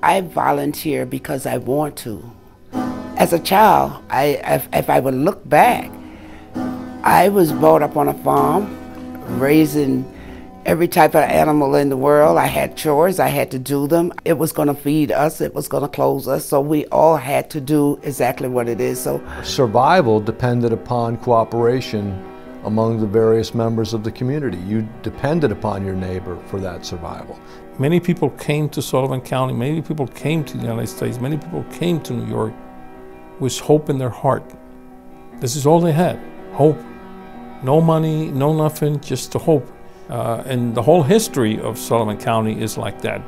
I volunteer because I want to. As a child, if I would look back, I was brought up on a farm, raising every type of animal in the world. I had chores, I had to do them. It was going to feed us, it was going to clothe us, so we all had to do exactly what it is. So survival depended upon cooperation among the various members of the community. You depended upon your neighbor for that survival. Many people came to Sullivan County, many people came to the United States, many people came to New York with hope in their heart. This is all they had, hope. No money, no nothing, just the hope. And the whole history of Sullivan County is like that.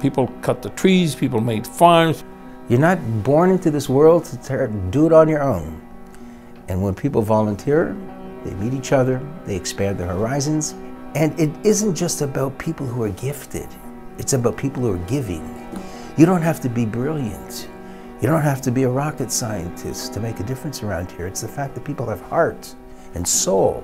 People cut the trees, people made farms. You're not born into this world to do it on your own. And when people volunteer, they meet each other, they expand their horizons. And it isn't just about people who are gifted. It's about people who are giving. You don't have to be brilliant. You don't have to be a rocket scientist to make a difference around here. It's the fact that people have heart and soul.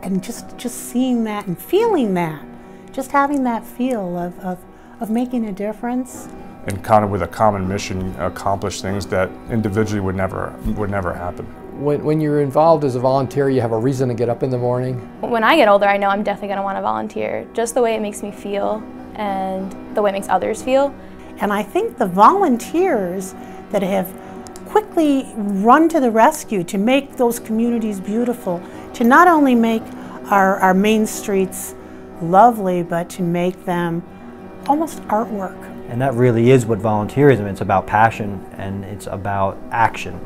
And just seeing that and feeling that, just having that feel of making a difference. And kind of with a common mission, accomplish things that individually would never happen. When you're involved as a volunteer, you have a reason to get up in the morning. When I get older, I know I'm definitely going to want to volunteer, just the way it makes me feel and the way it makes others feel. And I think the volunteers that have quickly run to the rescue to make those communities beautiful, to not only make our main streets lovely, but to make them almost artwork. And that really is what volunteerism is. It's about passion and it's about action.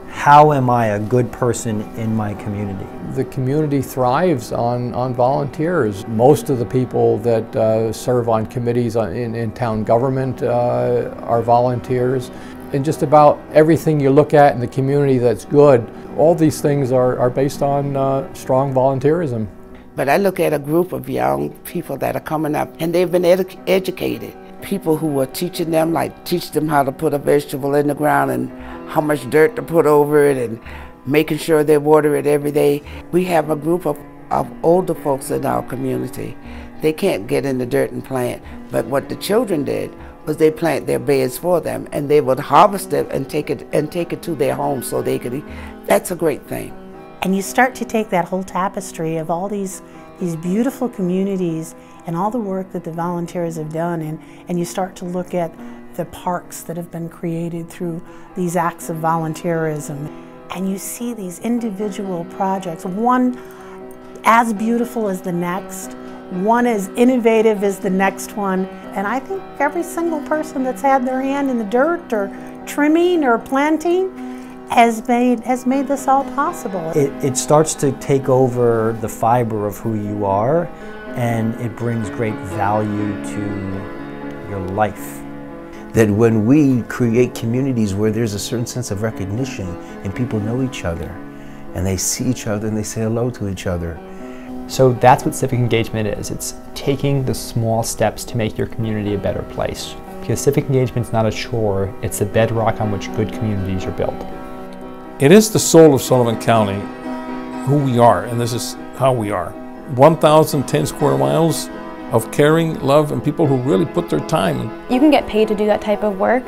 How am I a good person in my community? The community thrives on volunteers. Most of the people that serve on committees in town government are volunteers. And just about everything you look at in the community that's good, all these things are based on strong volunteerism. But I look at a group of young people that are coming up and they've been educated. People who are teaching them, like teach them how to put a vegetable in the ground and how much dirt to put over it and making sure they water it every day. We have a group of older folks in our community. They can't get in the dirt and plant, but what the children did was they plant their beds for them and they would harvest it and take it to their home so they could eat. That's a great thing. And you start to take that whole tapestry of all these beautiful communities and all the work that the volunteers have done, and you start to look at the parks that have been created through these acts of volunteerism. And you see these individual projects, one as beautiful as the next, one as innovative as the next one. And I think every single person that's had their hand in the dirt or trimming or planting has made this all possible. It starts to take over the fiber of who you are, and it brings great value to your life. That when we create communities where there's a certain sense of recognition and people know each other and they see each other and they say hello to each other. So that's what civic engagement is. It's taking the small steps to make your community a better place. Because civic engagement is not a chore, it's the bedrock on which good communities are built. It is the soul of Sullivan County, who we are, and this is how we are. 1,010 square miles of caring, love, and people who really put their time in. You can get paid to do that type of work,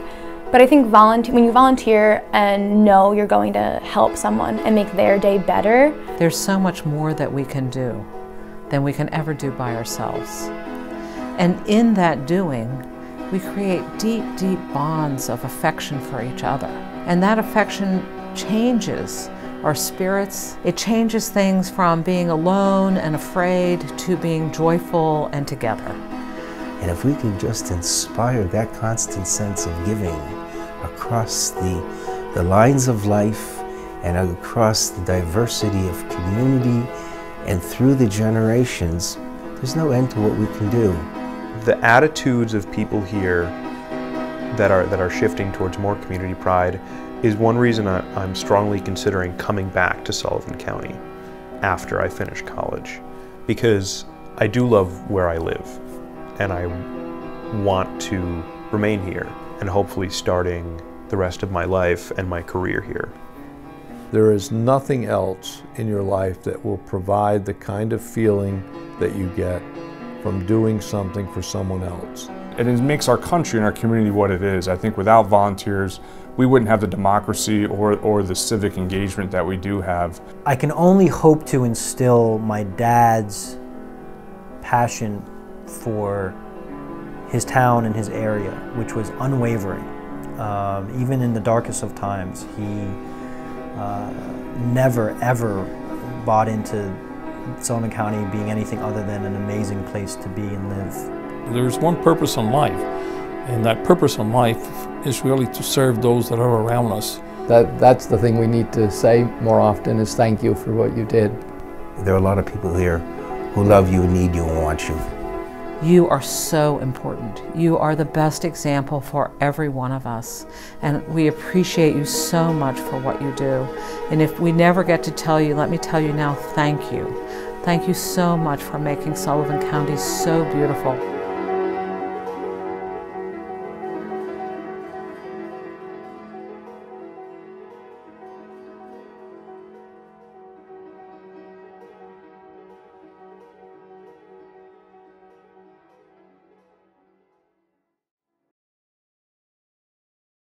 but I think when you volunteer and know you're going to help someone and make their day better. There's so much more that we can do than we can ever do by ourselves. And in that doing, we create deep, deep bonds of affection for each other. And that affection changes our spirits. It changes things from being alone and afraid to being joyful and together. And if we can just inspire that constant sense of giving across the lines of life and across the diversity of community and through the generations, there's no end to what we can do. The attitudes of people here that are shifting towards more community pride is one reason I'm strongly considering coming back to Sullivan County after I finish college, because I do love where I live and I want to remain here and hopefully starting the rest of my life and my career here. There is nothing else in your life that will provide the kind of feeling that you get from doing something for someone else. And it makes our country and our community what it is. I think without volunteers, we wouldn't have the democracy or the civic engagement that we do have. I can only hope to instill my dad's passion for his town and his area, which was unwavering. Even in the darkest of times, he never ever bought into Sullivan County being anything other than an amazing place to be and live. There's one purpose in life, and that purpose in life is really to serve those that are around us. That's the thing we need to say more often, is thank you for what you did. There are a lot of people here who love you, need you, and want you. You are so important. You are the best example for every one of us. And we appreciate you so much for what you do. And if we never get to tell you, let me tell you now, thank you. Thank you so much for making Sullivan County so beautiful.